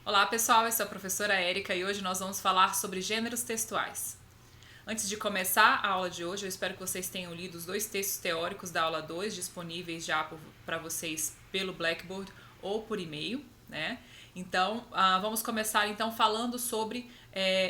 Olá pessoal, eu sou a professora Érica e hoje nós vamos falar sobre gêneros textuais. Antes de começar a aula de hoje, eu espero que vocês tenham lido os dois textos teóricos da aula 2, disponíveis já para vocês pelo Blackboard ou por e-mail, né? Então, vamos começar então falando sobre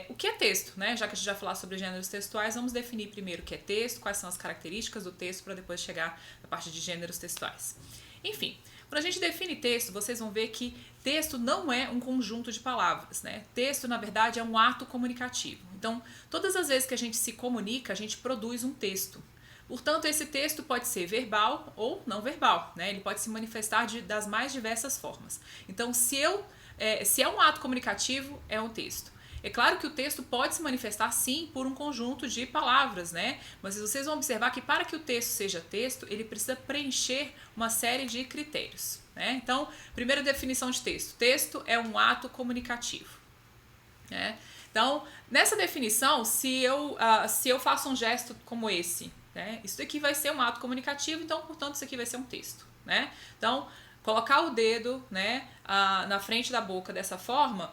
o que é texto, né? Já que a gente vai falar sobre gêneros textuais, vamos definir primeiro o que é texto, quais são as características do texto, para depois chegar na parte de gêneros textuais. Enfim, quando a gente define texto, vocês vão ver que texto não é um conjunto de palavras, né? Texto, na verdade, é um ato comunicativo. Então, todas as vezes que a gente se comunica, a gente produz um texto. Portanto, esse texto pode ser verbal ou não verbal, né? Ele pode se manifestar das mais diversas formas. Então, se é um ato comunicativo, é um texto. É claro que o texto pode se manifestar sim por um conjunto de palavras, né? Mas vocês vão observar que para que o texto seja texto, ele precisa preencher uma série de critérios, né? Então, primeira definição de texto. Texto é um ato comunicativo, né? Então, nessa definição, se eu faço um gesto como esse, né? Isso aqui vai ser um ato comunicativo, então, portanto, isso aqui vai ser um texto, né? Então, colocar o dedo, né, na frente da boca dessa forma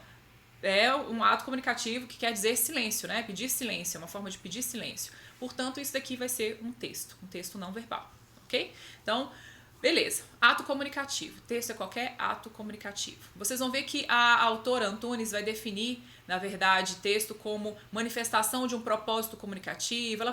é um ato comunicativo que quer dizer silêncio, né? Pedir silêncio, é uma forma de pedir silêncio. Portanto, isso daqui vai ser um texto não verbal, ok? Então, beleza. Ato comunicativo. Texto é qualquer ato comunicativo. Vocês vão ver que a autora Antunes vai definir, na verdade, texto como manifestação de um propósito comunicativo.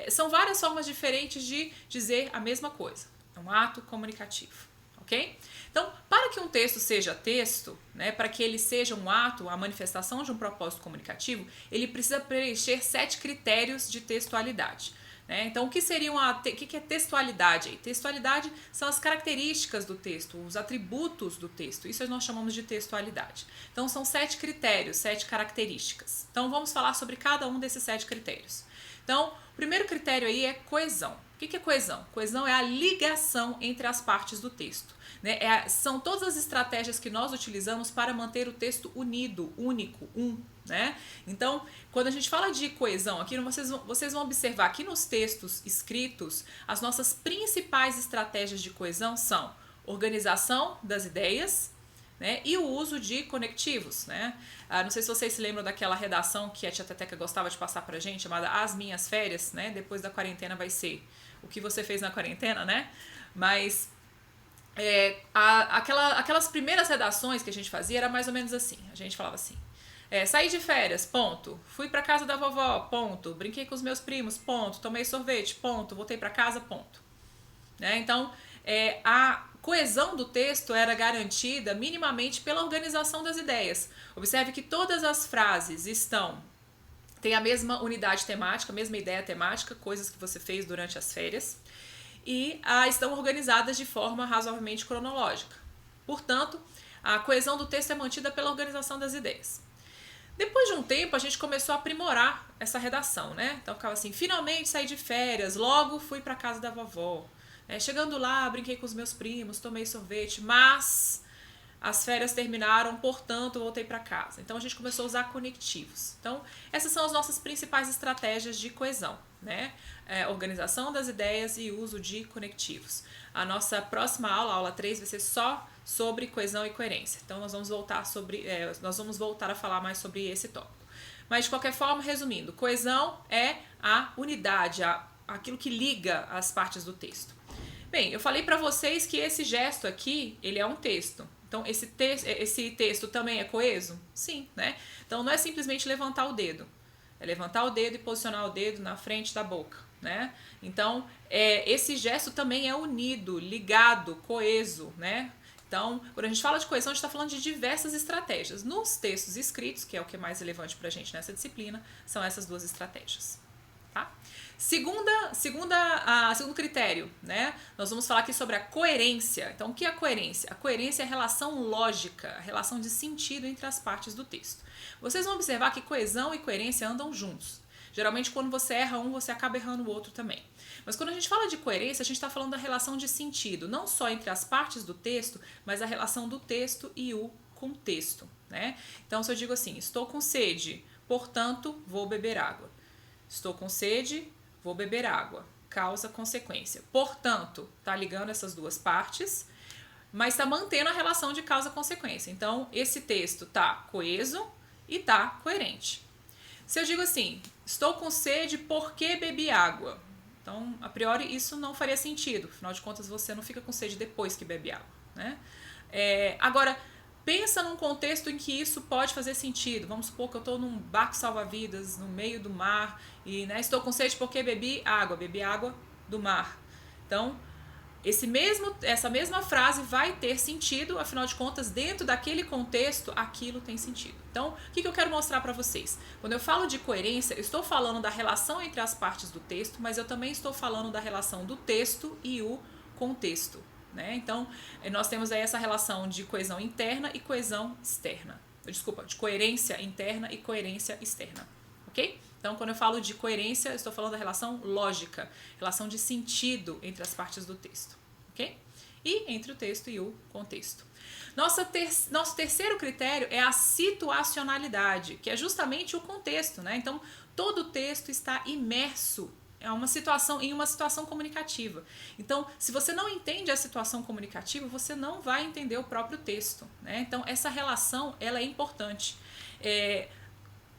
São várias formas diferentes de dizer a mesma coisa. É um ato comunicativo. Okay? Então, para que um texto seja texto, né, para que ele seja um ato, a manifestação de um propósito comunicativo, ele precisa preencher 7 critérios de textualidade. Né? Então, o que é textualidade? Textualidade são as características do texto, os atributos do texto. Isso nós chamamos de textualidade. Então, são 7 critérios, 7 características. Então, vamos falar sobre cada um desses 7 critérios. Então, o primeiro critério aí é coesão. O que é coesão? Coesão é a ligação entre as partes do texto. Né? São todas as estratégias que nós utilizamos para manter o texto unido, único, né? Então, quando a gente fala de coesão aqui, vocês vão observar que nos textos escritos, as nossas principais estratégias de coesão são organização das ideias, né, e o uso de conectivos, né? Não sei se vocês se lembram daquela redação que a tia Teteca gostava de passar pra gente, chamada As Minhas Férias, né? Depois da quarentena vai ser o que você fez na quarentena, né? Mas aquelas primeiras redações que a gente fazia era mais ou menos assim. A gente falava assim: saí de férias, ponto. Fui pra casa da vovó, ponto. Brinquei com os meus primos, ponto. Tomei sorvete, ponto. Voltei pra casa, ponto. Né? Então, a coesão do texto era garantida minimamente pela organização das ideias. Observe que todas as frases têm a mesma unidade temática, a mesma ideia temática, coisas que você fez durante as férias, e estão organizadas de forma razoavelmente cronológica. Portanto, a coesão do texto é mantida pela organização das ideias. Depois de um tempo, a gente começou a aprimorar essa redação, né? Então ficava assim: finalmente saí de férias, logo fui para casa da vovó. Chegando lá, brinquei com os meus primos, tomei sorvete, mas as férias terminaram, portanto, voltei para casa. Então a gente começou a usar conectivos. Então, essas são as nossas principais estratégias de coesão, né? Organização das ideias e uso de conectivos. A nossa próxima aula, a aula 3, vai ser só sobre coesão e coerência. Então nós vamos voltar a falar mais sobre esse tópico. Mas de qualquer forma, resumindo, coesão é a unidade, aquilo que liga as partes do texto. Bem, eu falei para vocês que esse gesto aqui, ele é um texto. Então, esse texto também é coeso? Sim, né? Então, não é simplesmente levantar o dedo. É levantar o dedo e posicionar o dedo na frente da boca, né? Então, esse gesto também é unido, ligado, coeso, né? Então, quando a gente fala de coesão, a gente está falando de diversas estratégias. Nos textos escritos, que é o que é mais relevante para a gente nessa disciplina, são essas duas estratégias. Tá? Segundo critério, né? Nós vamos falar aqui sobre a coerência. Então, o que é a coerência? A coerência é a relação lógica, a relação de sentido entre as partes do texto. Vocês vão observar que coesão e coerência andam juntos. Geralmente, quando você erra um, você acaba errando o outro também. Mas quando a gente fala de coerência, a gente está falando da relação de sentido, não só entre as partes do texto, mas a relação do texto e o contexto, né? Então, se eu digo assim: estou com sede, portanto, vou beber água. Estou com sede, vou beber água. Causa, consequência. Portanto, tá ligando essas duas partes. mas está mantendo a relação de causa-consequência. Então, esse texto está coeso e está coerente. Se eu digo assim, estou com sede porque bebi água. Então, a priori, isso não faria sentido. Afinal de contas, você não fica com sede depois que bebe água, né? Agora, pensa num contexto em que isso pode fazer sentido. Vamos supor que eu estou num barco salva-vidas, no meio do mar, e estou com sede porque bebi água do mar. Então, essa mesma frase vai ter sentido, afinal de contas, dentro daquele contexto, aquilo tem sentido. Então, o que eu quero mostrar para vocês? Quando eu falo de coerência, eu estou falando da relação entre as partes do texto, mas eu também estou falando da relação do texto e o contexto, né? Então, nós temos aí essa relação de coesão interna e coesão externa. Desculpa, de coerência interna e coerência externa, ok? Então, quando eu falo de coerência, eu estou falando da relação lógica, relação de sentido entre as partes do texto, ok? E entre o texto e o contexto. Nosso terceiro critério é a situacionalidade, que é justamente o contexto, né? Então, todo o texto está imerso em uma situação comunicativa. Então, se você não entende a situação comunicativa, você não vai entender o próprio texto, né? Então, essa relação, ela é importante.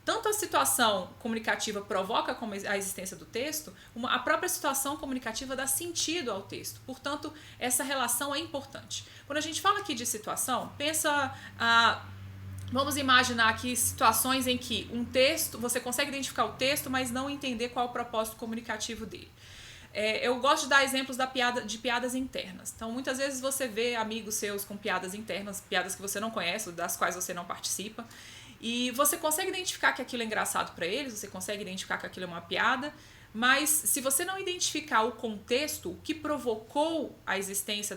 Tanto a situação comunicativa provoca como a existência do texto, a própria situação comunicativa dá sentido ao texto. Portanto, essa relação é importante. Quando a gente fala aqui de situação, vamos imaginar aqui situações em que um texto, você consegue identificar o texto, mas não entender qual é o propósito comunicativo dele. Eu gosto de dar exemplos de piadas internas. Então, muitas vezes você vê amigos seus com piadas internas, piadas que você não conhece, das quais você não participa, e você consegue identificar que aquilo é engraçado para eles, você consegue identificar que aquilo é uma piada, mas se você não identificar o contexto, o que provocou a existência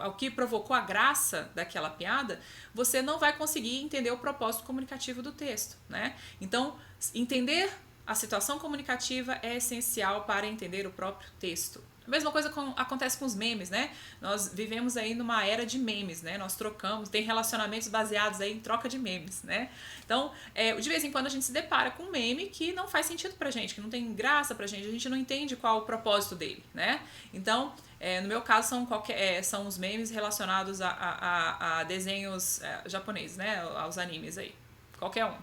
o que provocou a graça daquela piada, você não vai conseguir entender o propósito comunicativo do texto, né? Então, entender a situação comunicativa é essencial para entender o próprio texto. A mesma coisa acontece com os memes, né? Nós vivemos aí numa era de memes, né? Nós tem relacionamentos baseados aí em troca de memes, né? Então, de vez em quando a gente se depara com um meme que não faz sentido pra gente, que não tem graça pra gente, a gente não entende qual é o propósito dele, né? Então, no meu caso, são os memes relacionados a desenhos japoneses, né? Aos animes aí. Qualquer um.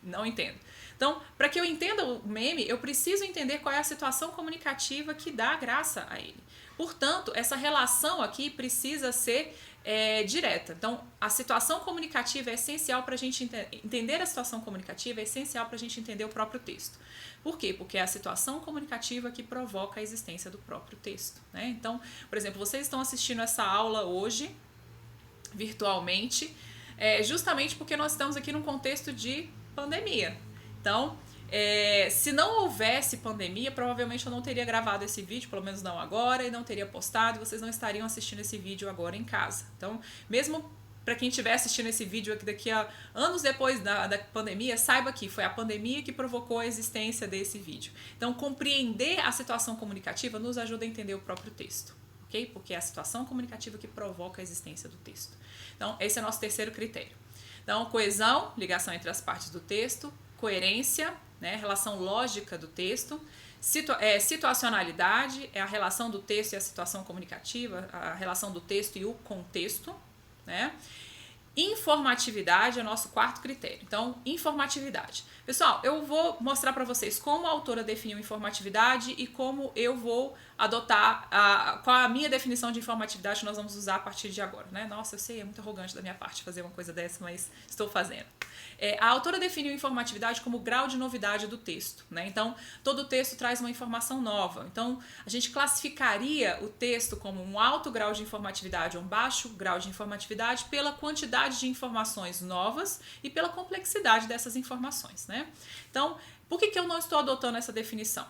Não entendo. Então, para que eu entenda o meme, eu preciso entender qual é a situação comunicativa que dá graça a ele. Portanto, essa relação aqui precisa ser direta. Então, a situação comunicativa é essencial para a gente entender a situação comunicativa, é essencial para a gente entender o próprio texto. Por quê? Porque é a situação comunicativa que provoca a existência do próprio texto, né? Então, por exemplo, vocês estão assistindo essa aula hoje, virtualmente, justamente porque nós estamos aqui num contexto de pandemia. Então, se não houvesse pandemia, provavelmente eu não teria gravado esse vídeo, pelo menos não agora, e não teria postado, e vocês não estariam assistindo esse vídeo agora em casa. Então, mesmo para quem estiver assistindo esse vídeo aqui daqui a anos depois da pandemia, saiba que foi a pandemia que provocou a existência desse vídeo. Então, compreender a situação comunicativa nos ajuda a entender o próprio texto, ok? Porque é a situação comunicativa que provoca a existência do texto. Então, esse é o nosso terceiro critério. Então, coesão, ligação entre as partes do texto, coerência, né, relação lógica do texto, situacionalidade, é a relação do texto e a situação comunicativa, a relação do texto e o contexto, né? Informatividade é o nosso quarto critério. Então, informatividade. Pessoal, eu vou mostrar para vocês como a autora definiu informatividade e como eu vou adotar qual a minha definição de informatividade que nós vamos usar a partir de agora, né? Nossa, eu sei, é muito arrogante da minha parte fazer uma coisa dessa, mas estou fazendo. A autora definiu informatividade como grau de novidade do texto, né? Então, todo texto traz uma informação nova. Então, a gente classificaria o texto como um alto grau de informatividade ou um baixo grau de informatividade pela quantidade de informações novas e pela complexidade dessas informações, né? Então, por que eu não estou adotando essa definição?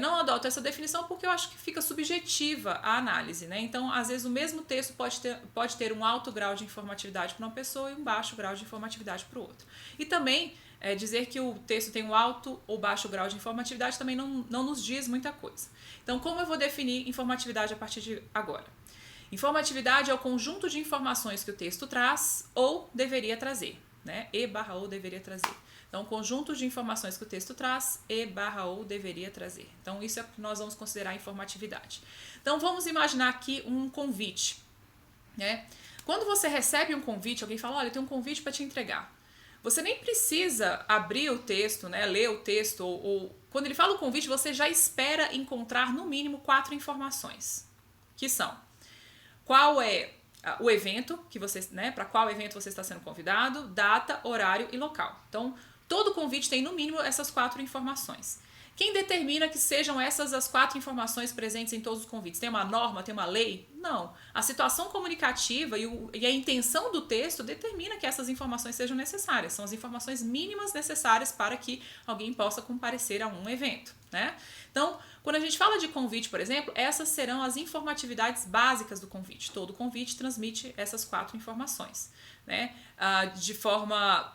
Não adoto essa definição porque eu acho que fica subjetiva a análise, né? Então, às vezes, o mesmo texto pode ter um alto grau de informatividade para uma pessoa e um baixo grau de informatividade para o outro. E também, dizer que o texto tem um alto ou baixo grau de informatividade também não nos diz muita coisa. Então, como eu vou definir informatividade a partir de agora? Informatividade é o conjunto de informações que o texto traz ou deveria trazer, né? E/ou deveria trazer. Então, conjunto de informações que o texto traz e/ou deveria trazer. Então, isso é o que nós vamos considerar informatividade. Então, vamos imaginar aqui um convite. né? Quando você recebe um convite, alguém fala, olha, eu tenho um convite para te entregar. Você nem precisa abrir o texto, né, ler o texto, ou quando ele fala o convite, você já espera encontrar no mínimo 4 informações, que são: qual é o evento que você, né, para qual evento você está sendo convidado, data, horário e local. Então, todo convite tem no mínimo essas 4 informações. Quem determina que sejam essas as 4 informações presentes em todos os convites? Tem uma norma, tem uma lei? Não. A situação comunicativa e a intenção do texto determina que essas informações sejam necessárias. São as informações mínimas necessárias para que alguém possa comparecer a um evento, né? Então, quando a gente fala de convite, por exemplo, essas serão as informatividades básicas do convite. Todo convite transmite essas 4 informações, né? De forma...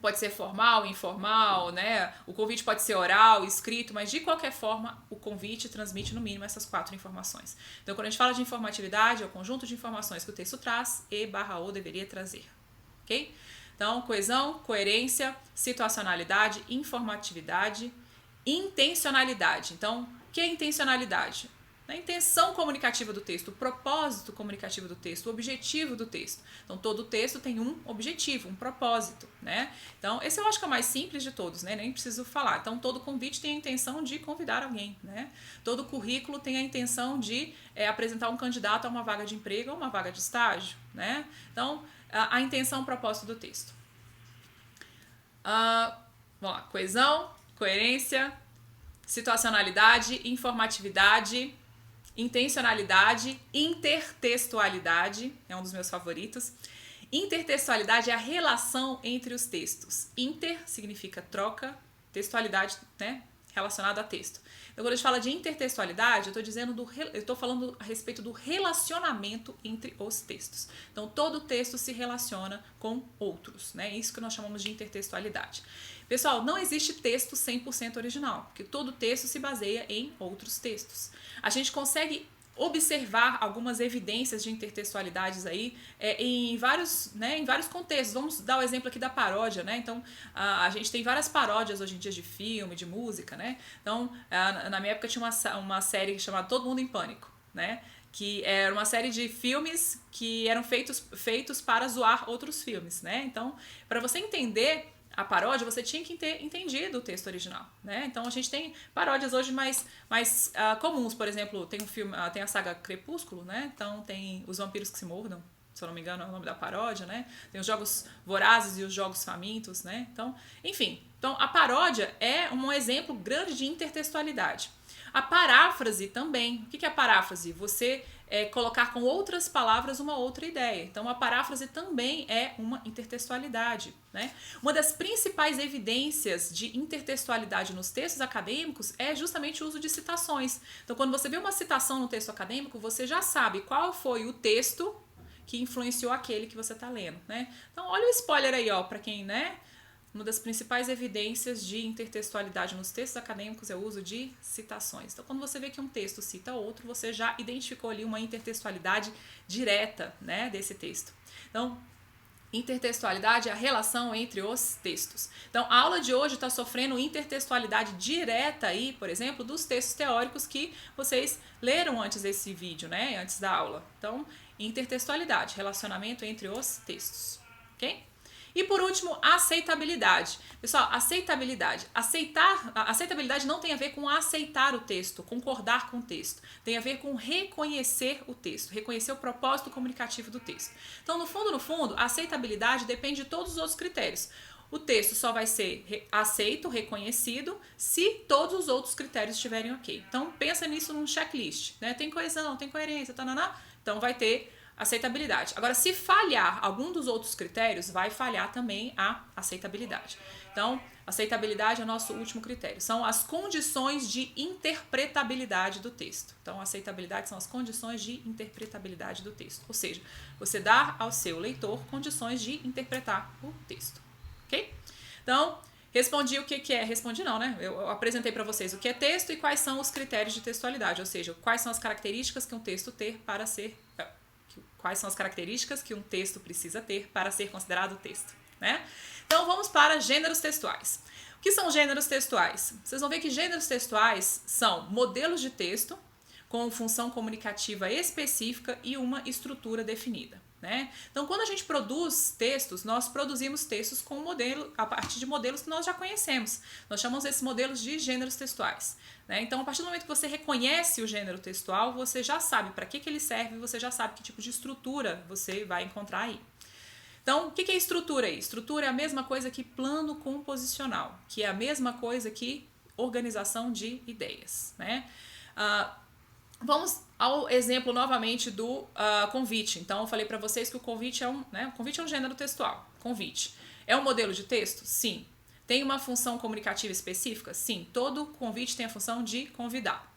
Pode ser formal, informal, né? O convite pode ser oral, escrito, mas de qualquer forma o convite transmite no mínimo essas 4 informações. Então, quando a gente fala de informatividade, é o conjunto de informações que o texto traz e/ou deveria trazer, ok? Então, coesão, coerência, situacionalidade, informatividade, intencionalidade. Então, o que é intencionalidade? A intenção comunicativa do texto, o propósito comunicativo do texto, o objetivo do texto. Então, todo texto tem um objetivo, um propósito, né? Então, esse eu acho que é o mais simples de todos, né? Nem preciso falar. Então, todo convite tem a intenção de convidar alguém, né? Todo currículo tem a intenção de apresentar um candidato a uma vaga de emprego ou uma vaga de estágio, né? Então, a intenção, o propósito do texto. Vamos lá. Coesão, coerência, situacionalidade, informatividade, intencionalidade, intertextualidade, é um dos meus favoritos. Intertextualidade é a relação entre os textos. Inter significa troca, textualidade, né, relacionada a texto. Então, quando a gente fala de intertextualidade, eu estou falando a respeito do relacionamento entre os textos. Então, todo texto se relaciona com outros, né? Isso que nós chamamos de intertextualidade. Pessoal, não existe texto 100% original, porque todo texto se baseia em outros textos. A gente consegue observar algumas evidências de intertextualidades aí em vários contextos. Vamos dar o exemplo aqui da paródia, né? Então, a gente tem várias paródias hoje em dia de filme, de música, né? Então, na minha época tinha uma série chamada Todo Mundo em Pânico, né? Que era uma série de filmes que eram feitos para zoar outros filmes, né? Então, para você entender a paródia, você tinha que ter entendido o texto original, né? Então a gente tem paródias hoje mais comuns, por exemplo, tem um filme, tem a saga Crepúsculo, né? Então tem Os Vampiros que se Mordam, se eu não me engano é o nome da paródia, né? Tem os Jogos Vorazes e os Jogos Famintos, né? Então, enfim, a paródia é um exemplo grande de intertextualidade. A paráfrase também. O que é a paráfrase? Você colocar com outras palavras uma outra ideia. Então, a paráfrase também é uma intertextualidade, né? Uma das principais evidências de intertextualidade nos textos acadêmicos é justamente o uso de citações. Então, quando você vê uma citação no texto acadêmico, você já sabe qual foi o texto que influenciou aquele que você está lendo, né? Então, olha o spoiler aí, ó, para quem, né? Uma das principais evidências de intertextualidade nos textos acadêmicos é o uso de citações. Então, quando você vê que um texto cita outro, você já identificou ali uma intertextualidade direta, né, desse texto. Então, intertextualidade é a relação entre os textos. Então, a aula de hoje está sofrendo intertextualidade direta aí, por exemplo, dos textos teóricos que vocês leram antes desse vídeo, né, antes da aula. Então, intertextualidade, relacionamento entre os textos, ok? E por último, a aceitabilidade. Pessoal, aceitabilidade. A aceitabilidade não tem a ver com aceitar o texto, concordar com o texto. Tem a ver com reconhecer o texto, reconhecer o propósito comunicativo do texto. Então, no fundo, a aceitabilidade depende de todos os outros critérios. O texto só vai ser aceito, reconhecido, se todos os outros critérios estiverem ok. Então, pensa nisso num checklist, né? Tem coesão, tem coerência, então vai ter aceitabilidade. Agora, se falhar algum dos outros critérios, vai falhar também a aceitabilidade. Então, aceitabilidade é o nosso último critério. São as condições de interpretabilidade do texto. Então, aceitabilidade são as condições de interpretabilidade do texto. Ou seja, você dá ao seu leitor condições de interpretar o texto. Ok? Então, respondi o que é. Respondi não, né? Eu apresentei para vocês o que é texto e quais são os critérios de textualidade. Ou seja, quais são as características que um texto ter para ser... Quais são as características que um texto precisa ter para ser considerado texto, né? Então, vamos para gêneros textuais. O que são gêneros textuais? Vocês vão ver que gêneros textuais são modelos de texto com função comunicativa específica e uma estrutura definida. Né? Então, quando a gente produz textos, nós produzimos textos com modelo, a partir de modelos que nós já conhecemos. Nós chamamos esses modelos de gêneros textuais. Né? Então, a partir do momento que você reconhece o gênero textual, você já sabe para que ele serve, você já sabe que tipo de estrutura você vai encontrar aí. Então, o que é estrutura aí? Estrutura é a mesma coisa que plano composicional, que é a mesma coisa que organização de ideias. Né? Vamos ao exemplo novamente do convite. Então, eu falei para vocês que o convite é um gênero textual. Convite. É um modelo de texto? Sim. Tem uma função comunicativa específica? Sim. Todo convite tem a função de convidar.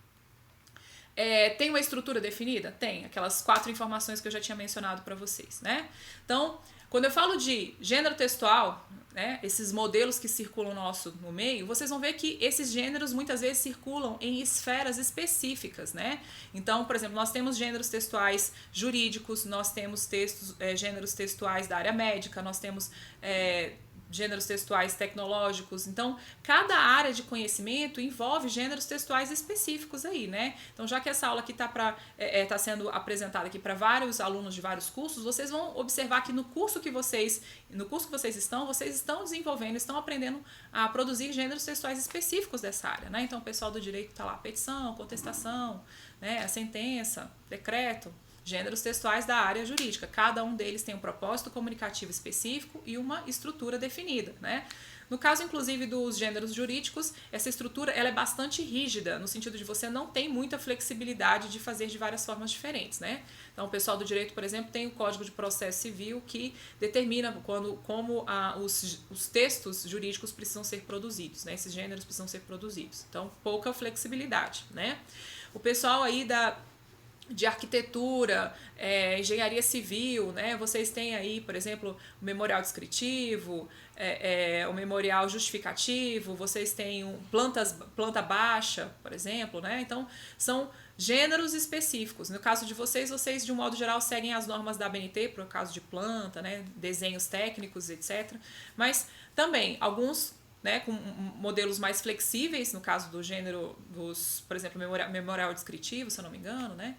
Tem uma estrutura definida? Tem. Aquelas 4 informações que eu já tinha mencionado para vocês, né? Então, quando eu falo de gênero textual, né, esses modelos que circulam no meio, vocês vão ver que esses gêneros muitas vezes circulam em esferas específicas, né? Então, por exemplo, nós temos gêneros textuais jurídicos, nós temos gêneros textuais da área médica, nós temos gêneros textuais tecnológicos. Então, cada área de conhecimento envolve gêneros textuais específicos aí, né? Então, já que essa aula aqui tá sendo apresentada aqui para vários alunos de vários cursos, vocês vão observar que no curso que vocês estão desenvolvendo, estão aprendendo a produzir gêneros textuais específicos dessa área, né? Então, o pessoal do direito tá lá, petição, contestação, né? A sentença, decreto, gêneros textuais da área jurídica. Cada um deles tem um propósito comunicativo específico e uma estrutura definida, né? No caso, inclusive, dos gêneros jurídicos, essa estrutura ela é bastante rígida, no sentido de você não tem muita flexibilidade de fazer de várias formas diferentes, né? Então, o pessoal do direito, por exemplo, tem o Código de Processo Civil que determina como os textos jurídicos precisam ser produzidos, né? Esses gêneros precisam ser produzidos. Então, pouca flexibilidade, né? O pessoal aí de arquitetura, engenharia civil, né? Vocês têm aí, por exemplo, o memorial descritivo, o memorial justificativo, vocês têm planta baixa, por exemplo, né? Então, são gêneros específicos. No caso de vocês de um modo geral seguem as normas da ABNT, por caso de planta, né? Desenhos técnicos, etc. Mas também alguns, né, com modelos mais flexíveis, no caso do gênero por exemplo, memorial descritivo, se eu não me engano, né?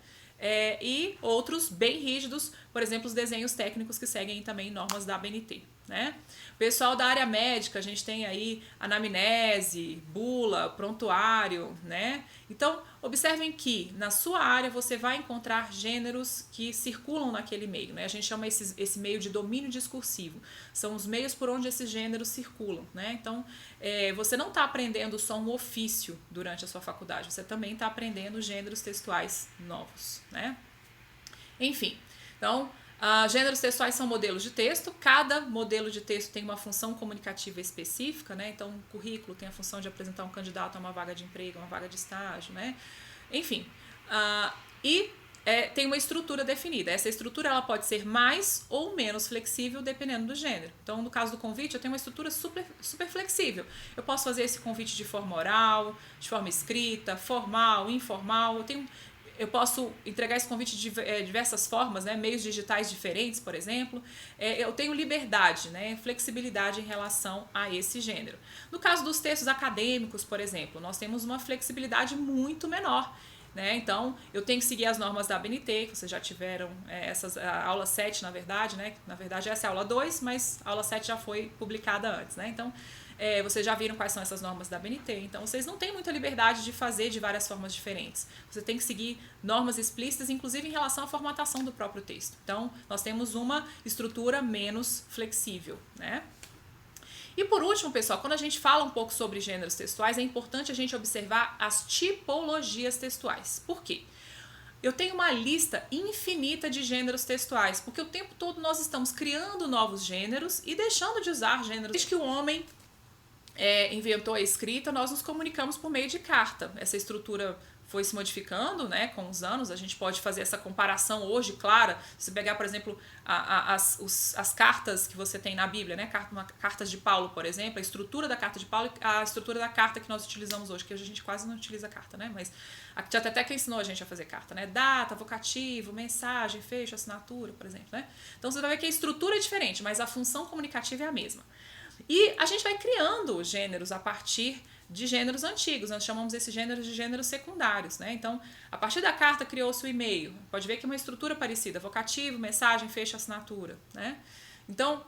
E outros bem rígidos, por exemplo, os desenhos técnicos que seguem também normas da ABNT, né? Pessoal da área médica, a gente tem aí anamnese, bula, prontuário, né? Então, observem que na sua área você vai encontrar gêneros que circulam naquele meio, né? A gente chama esse meio de domínio discursivo. São os meios por onde esses gêneros circulam, né? Então, você não está aprendendo só um ofício durante a sua faculdade, você também está aprendendo gêneros textuais novos, né? Enfim, então, gêneros textuais são modelos de texto, cada modelo de texto tem uma função comunicativa específica, né? Então, o currículo tem a função de apresentar um candidato a uma vaga de emprego, uma vaga de estágio, né? Enfim, tem uma estrutura definida. Essa estrutura ela pode ser mais ou menos flexível dependendo do gênero. Então, no caso do convite, eu tenho uma estrutura super flexível. Eu posso fazer esse convite de forma oral, de forma escrita, formal, informal. Eu posso entregar esse convite de diversas formas, né? Meios digitais diferentes, por exemplo. Eu tenho liberdade, né? Flexibilidade em relação a esse gênero. No caso dos textos acadêmicos, por exemplo, nós temos uma flexibilidade muito menor, né? Então, eu tenho que seguir as normas da ABNT, que vocês já tiveram a aula 7, na verdade, né? Na verdade, essa é a aula 2, mas a aula 7 já foi publicada antes, né? Então, vocês já viram quais são essas normas da ABNT. Então, vocês não têm muita liberdade de fazer de várias formas diferentes. Você tem que seguir normas explícitas, inclusive em relação à formatação do próprio texto. Então, nós temos uma estrutura menos flexível, né? E por último, pessoal, quando a gente fala um pouco sobre gêneros textuais, é importante a gente observar as tipologias textuais. Por quê? Eu tenho uma lista infinita de gêneros textuais, porque o tempo todo nós estamos criando novos gêneros e deixando de usar gêneros. Desde que o homem inventou a escrita, nós nos comunicamos por meio de carta. Essa estrutura foi se modificando, né, com os anos. A gente pode fazer essa comparação hoje, clara. Se pegar, por exemplo, as cartas que você tem na Bíblia, né, cartas de Paulo, por exemplo, a estrutura da carta de Paulo e a estrutura da carta que nós utilizamos hoje, que hoje a gente quase não utiliza carta, né, mas a Tia Teteca ensinou a gente a fazer carta, né, data, vocativo, mensagem, fecho, assinatura, por exemplo, né. Então você vai ver que a estrutura é diferente, mas a função comunicativa é a mesma. E a gente vai criando gêneros a partir de gêneros antigos, nós chamamos esses gêneros de gêneros secundários, né? Então, a partir da carta criou-se o e-mail, pode ver que é uma estrutura parecida, vocativo, mensagem, fecho, assinatura, né? Então,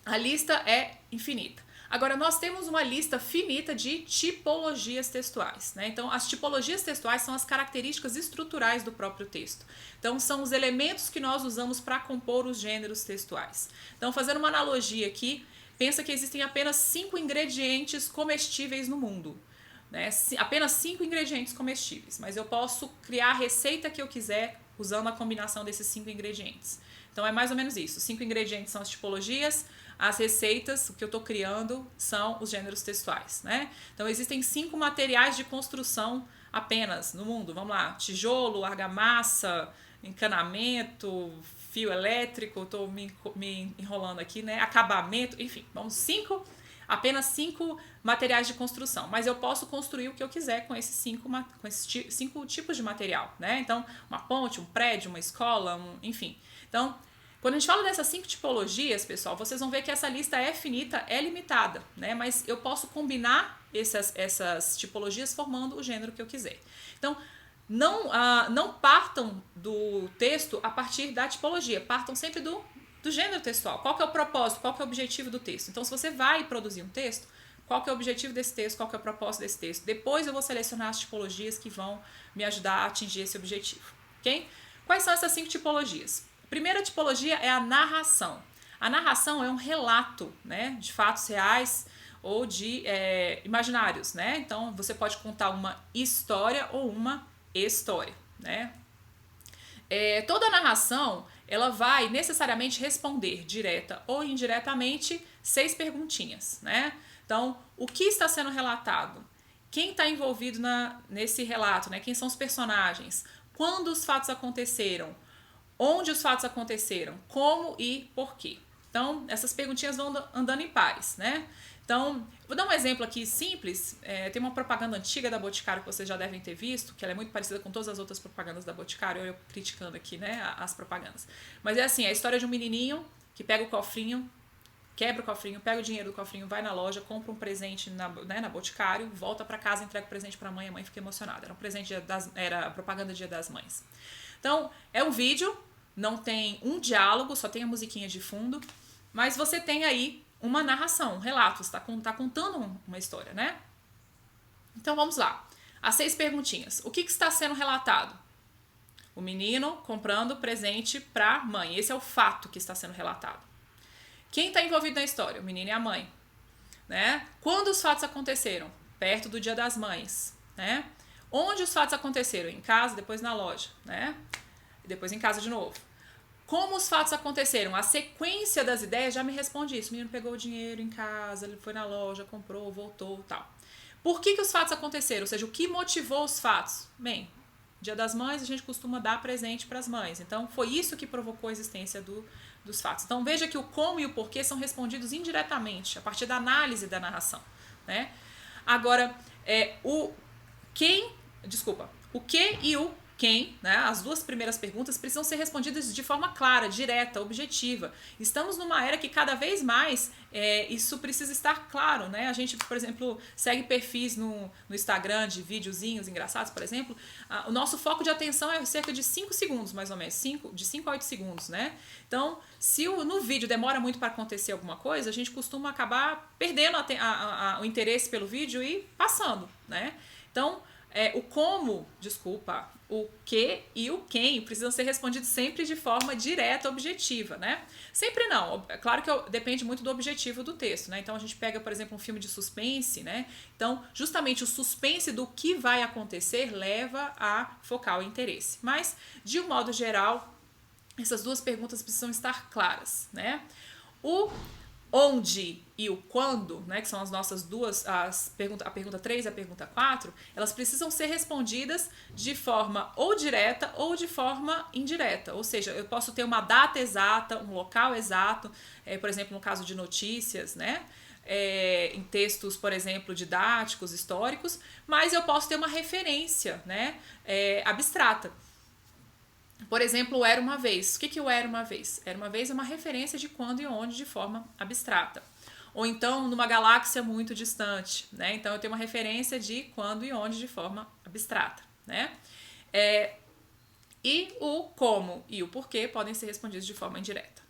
a lista é infinita. Agora, nós temos uma lista finita de tipologias textuais, né? Então, as tipologias textuais são as características estruturais do próprio texto. Então, são os elementos que nós usamos para compor os gêneros textuais. Então, fazendo uma analogia aqui, pensa que existem apenas 5 ingredientes comestíveis no mundo, né? Apenas 5 ingredientes comestíveis, mas eu posso criar a receita que eu quiser usando a combinação desses 5 ingredientes. Então, é mais ou menos isso. 5 ingredientes são as tipologias, as receitas, o que eu estou criando, são os gêneros textuais, né? Então, existem 5 materiais de construção apenas no mundo. Vamos lá, tijolo, argamassa, encanamento, fio elétrico, estou me enrolando aqui, né? Acabamento, enfim, apenas 5 materiais de construção. Mas eu posso construir o que eu quiser com esses 5 tipos de material, né? Então, uma ponte, um prédio, uma escola, enfim. Então, quando a gente fala dessas 5 tipologias, pessoal, vocês vão ver que essa lista é finita, é limitada, né? Mas eu posso combinar essas tipologias formando o gênero que eu quiser. Então, não partam do texto a partir da tipologia, partam sempre do gênero textual. Qual que é o propósito, qual que é o objetivo do texto? Então, se você vai produzir um texto, qual que é o objetivo desse texto, qual que é o propósito desse texto? Depois eu vou selecionar as tipologias que vão me ajudar a atingir esse objetivo, ok? Quais são essas 5 tipologias? A primeira tipologia é a narração. A narração é um relato, né, de fatos reais ou de imaginários, né? Então, você pode contar uma história ou uma história, né? Toda narração, ela vai necessariamente responder, direta ou indiretamente, 6 perguntinhas, né? Então, o que está sendo relatado? Quem está envolvido nesse relato, né? Quem são os personagens? Quando os fatos aconteceram? Onde os fatos aconteceram? Como e por quê? Então, essas perguntinhas vão andando em pares, né? Então, vou dar um exemplo aqui simples. Tem uma propaganda antiga da Boticário que vocês já devem ter visto, que ela é muito parecida com todas as outras propagandas da Boticário, eu criticando aqui, né, as propagandas. Mas é assim, a história de um menininho que pega o cofrinho, quebra o cofrinho, pega o dinheiro do cofrinho, vai na loja, compra um presente na Boticário, volta para casa, entrega o presente para a mãe fica emocionada. Era a propaganda Dia das Mães. Então, é um vídeo, não tem um diálogo, só tem a musiquinha de fundo, mas você tem aí uma narração, um relato, você está contando uma história, né? Então vamos lá. As 6 perguntinhas. O que está sendo relatado? O menino comprando presente para a mãe. Esse é o fato que está sendo relatado. Quem está envolvido na história? O menino e a mãe, né? Quando os fatos aconteceram? Perto do Dia das Mães, né? Onde os fatos aconteceram? Em casa, depois na loja, né? E depois em casa de novo. Como os fatos aconteceram? A sequência das ideias já me responde isso. O menino pegou o dinheiro em casa, ele foi na loja, comprou, voltou, tal. Por que os fatos aconteceram? Ou seja, o que motivou os fatos? Bem, Dia das Mães a gente costuma dar presente para as mães. Então, foi isso que provocou a existência dos fatos. Então, veja que o como e o porquê são respondidos indiretamente, a partir da análise da narração, né? Agora, o que e o quem, né? As 2 primeiras perguntas precisam ser respondidas de forma clara, direta, objetiva. Estamos numa era que cada vez mais isso precisa estar claro, né? A gente, por exemplo, segue perfis no Instagram de videozinhos engraçados, por exemplo. O nosso foco de atenção é cerca de 5 segundos, mais ou menos, de 5 a 8 segundos, né? Então, se no vídeo demora muito para acontecer alguma coisa, a gente costuma acabar perdendo o interesse pelo vídeo e passando, né? Então, o que e o quem precisam ser respondidos sempre de forma direta, objetiva, né? Sempre não, é claro que depende muito do objetivo do texto, né? Então a gente pega, por exemplo, um filme de suspense, né? Então, justamente o suspense do que vai acontecer leva a focar o interesse. Mas, de um modo geral, essas 2 perguntas precisam estar claras, né? O onde e o quando, né, que são as nossas a pergunta 3 e a pergunta 4, elas precisam ser respondidas de forma ou direta ou de forma indireta. Ou seja, eu posso ter uma data exata, um local exato, por exemplo, no caso de notícias, né? Em textos, por exemplo, didáticos, históricos, mas eu posso ter uma referência, né, abstrata. Por exemplo, o Era Uma Vez. O que o Era Uma Vez? Era Uma Vez é uma referência de quando e onde de forma abstrata. ou então numa galáxia muito distante, né? Então eu tenho uma referência de quando e onde de forma abstrata, né? E o como e o porquê podem ser respondidos de forma indireta.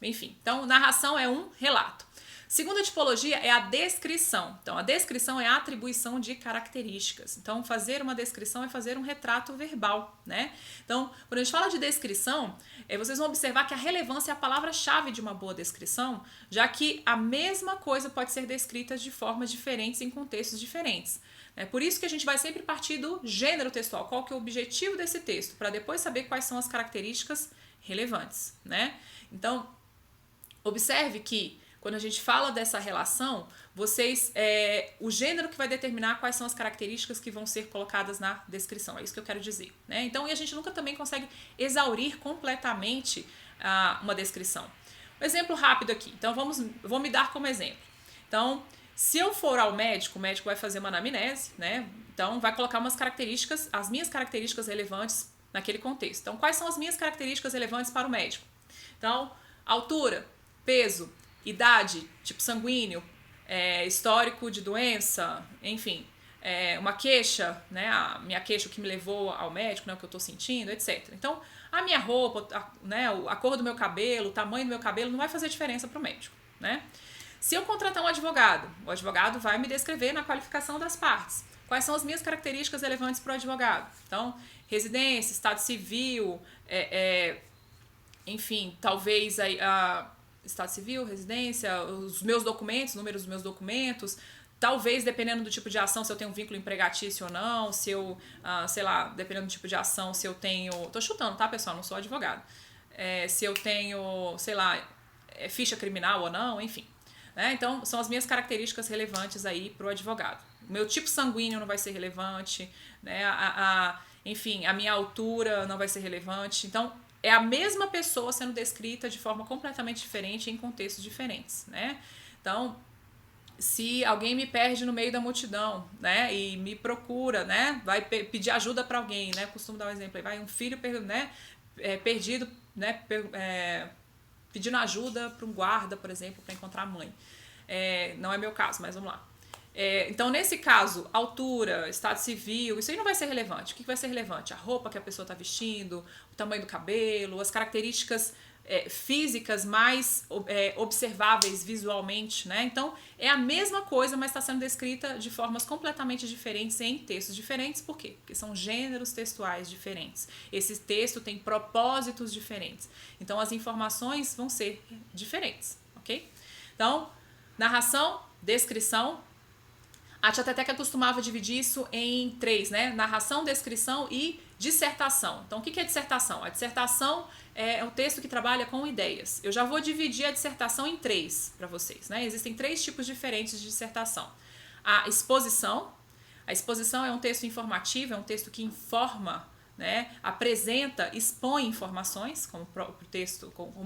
Enfim, então narração é um relato. Segunda tipologia é a descrição. Então, a descrição é a atribuição de características. Então, fazer uma descrição é fazer um retrato verbal, né? Então, quando a gente fala de descrição, vocês vão observar que a relevância é a palavra-chave de uma boa descrição, já que a mesma coisa pode ser descrita de formas diferentes em contextos diferentes. É por isso que a gente vai sempre partir do gênero textual, qual que é o objetivo desse texto, para depois saber quais são as características relevantes, né? Então, observe que quando a gente fala dessa relação, o gênero que vai determinar quais são as características que vão ser colocadas na descrição. É isso que eu quero dizer, né? Então, e a gente nunca também consegue exaurir completamente uma descrição. Um exemplo rápido aqui. Então, vou me dar como exemplo. Então, se eu for ao médico, o médico vai fazer uma anamnese, né? Então, vai colocar as minhas características relevantes naquele contexto. Então, quais são as minhas características relevantes para o médico? Então, altura, peso, idade, tipo sanguíneo, histórico de doença, enfim, uma queixa, né, a minha queixa, o que me levou ao médico, né, o que eu estou sentindo, etc. Então, a minha roupa, a cor do meu cabelo, o tamanho do meu cabelo não vai fazer diferença para o médico, né? Se eu contratar um advogado, o advogado vai me descrever na qualificação das partes. Quais são as minhas características relevantes para o advogado? Então, residência, estado civil, enfim, talvez estado civil, residência, os meus documentos, números dos meus documentos, talvez dependendo do tipo de ação, se eu tenho um vínculo empregatício ou não, se eu, sei lá, dependendo do tipo de ação, se eu tenho, tô chutando, tá, pessoal, não sou advogado, se eu tenho, sei lá, ficha criminal ou não, enfim, né? Então, são as minhas características relevantes aí pro advogado. O meu tipo sanguíneo não vai ser relevante, né? Enfim, a minha altura não vai ser relevante, então, é a mesma pessoa sendo descrita de forma completamente diferente em contextos diferentes, né? Então, se alguém me perde no meio da multidão, né, e me procura, né, vai pedir ajuda para alguém, né, costumo dar um exemplo aí, vai um filho, né, perdido, né, pedindo ajuda para um guarda, por exemplo, para encontrar a mãe. Não é meu caso, mas vamos lá. Então, nesse caso, altura, estado civil, isso aí não vai ser relevante. O que vai ser relevante? A roupa que a pessoa está vestindo, o tamanho do cabelo, as características físicas mais observáveis visualmente, né? Então, é a mesma coisa, mas está sendo descrita de formas completamente diferentes em textos diferentes. Por quê? Porque são gêneros textuais diferentes. Esse texto tem propósitos diferentes. Então, as informações vão ser diferentes, ok? Então, narração, descrição. A Tia Teteca costumava dividir isso em 3, né? Narração, descrição e dissertação. Então, o que é dissertação? A dissertação é um texto que trabalha com ideias. Eu já vou dividir a dissertação em 3 para vocês, né? Existem 3 tipos diferentes de dissertação. A exposição. A exposição é um texto informativo, é um texto que informa, né? Apresenta, expõe informações, como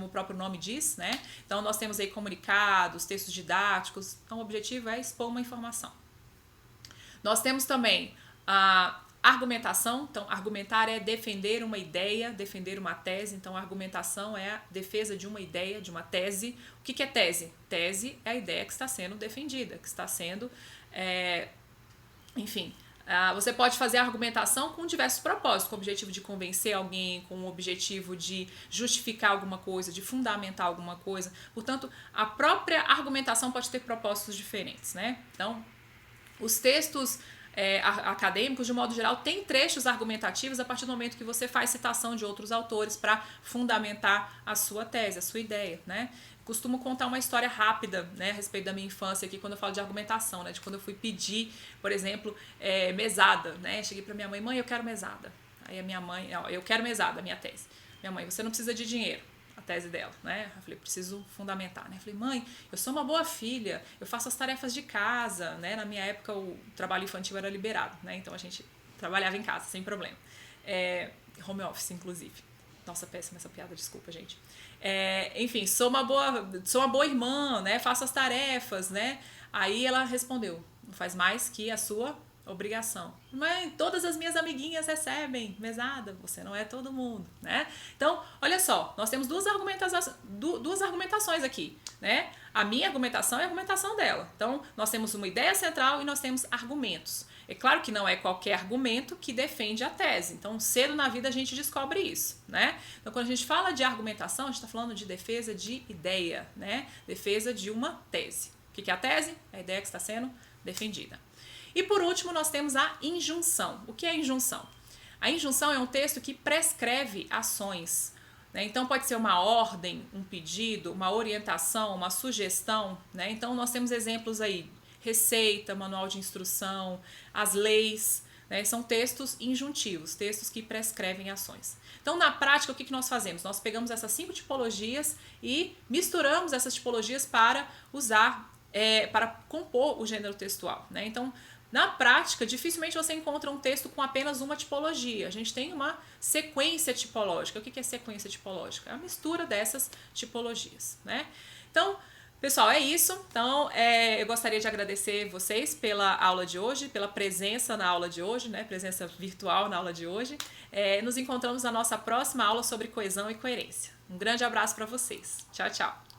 o próprio nome diz, né? Então, nós temos aí comunicados, textos didáticos. Então, o objetivo é expor uma informação. Nós temos também a argumentação. Então, argumentar é defender uma ideia, defender uma tese. Então, a argumentação é a defesa de uma ideia, de uma tese. O que é tese? Tese é a ideia que está sendo defendida, que está sendo, enfim... você pode fazer a argumentação com diversos propósitos, com o objetivo de convencer alguém, com o objetivo de justificar alguma coisa, de fundamentar alguma coisa. Portanto, a própria argumentação pode ter propósitos diferentes, né? Então, os textos acadêmicos, de modo geral, têm trechos argumentativos a partir do momento que você faz citação de outros autores para fundamentar a sua tese, a sua ideia, né? Costumo contar uma história rápida, né, a respeito da minha infância aqui, quando eu falo de argumentação, né, de quando eu fui pedir, por exemplo, mesada, né? Cheguei para minha mãe, mãe, eu quero mesada. Aí a minha mãe, eu quero mesada, a minha tese. Minha mãe, você não precisa de dinheiro. A tese dela, né? Eu falei, preciso fundamentar, né? Eu falei, mãe, eu sou uma boa filha, eu faço as tarefas de casa, né? Na minha época o trabalho infantil era liberado, né? Então a gente trabalhava em casa, sem problema. Home office, inclusive. Nossa, péssima essa piada, desculpa, gente. Enfim, sou uma boa irmã, né? Faço as tarefas, né? Aí ela respondeu, não faz mais que a sua Obrigação. Mãe, todas as minhas amiguinhas recebem mesada, você não é todo mundo, né? Então, olha só, nós temos duas argumentações aqui, né? A minha argumentação é a argumentação dela. Então, nós temos uma ideia central e nós temos argumentos. É claro que não é qualquer argumento que defende a tese. Então, cedo na vida a gente descobre isso, né? Então, quando a gente fala de argumentação, a gente está falando de defesa de ideia, né? Defesa de uma tese. O que é a tese? É a ideia que está sendo defendida. E por último, nós temos a injunção. O que é a injunção? A injunção é um texto que prescreve ações, né? Então pode ser uma ordem, um pedido, uma orientação, uma sugestão, né? Então nós temos exemplos aí, receita, manual de instrução, as leis, né? São textos injuntivos, textos que prescrevem ações. Então na prática o que nós fazemos? Nós pegamos essas 5 tipologias e misturamos essas tipologias para usar, para compor o gênero textual, né? Então na prática, dificilmente você encontra um texto com apenas uma tipologia. A gente tem uma sequência tipológica. O que é sequência tipológica? É a mistura dessas tipologias, né? Então, pessoal, é isso. Então, eu gostaria de agradecer vocês pela aula de hoje, pela presença na aula de hoje, né? Presença virtual na aula de hoje. Nos encontramos na nossa próxima aula sobre coesão e coerência. Um grande abraço para vocês. Tchau, tchau.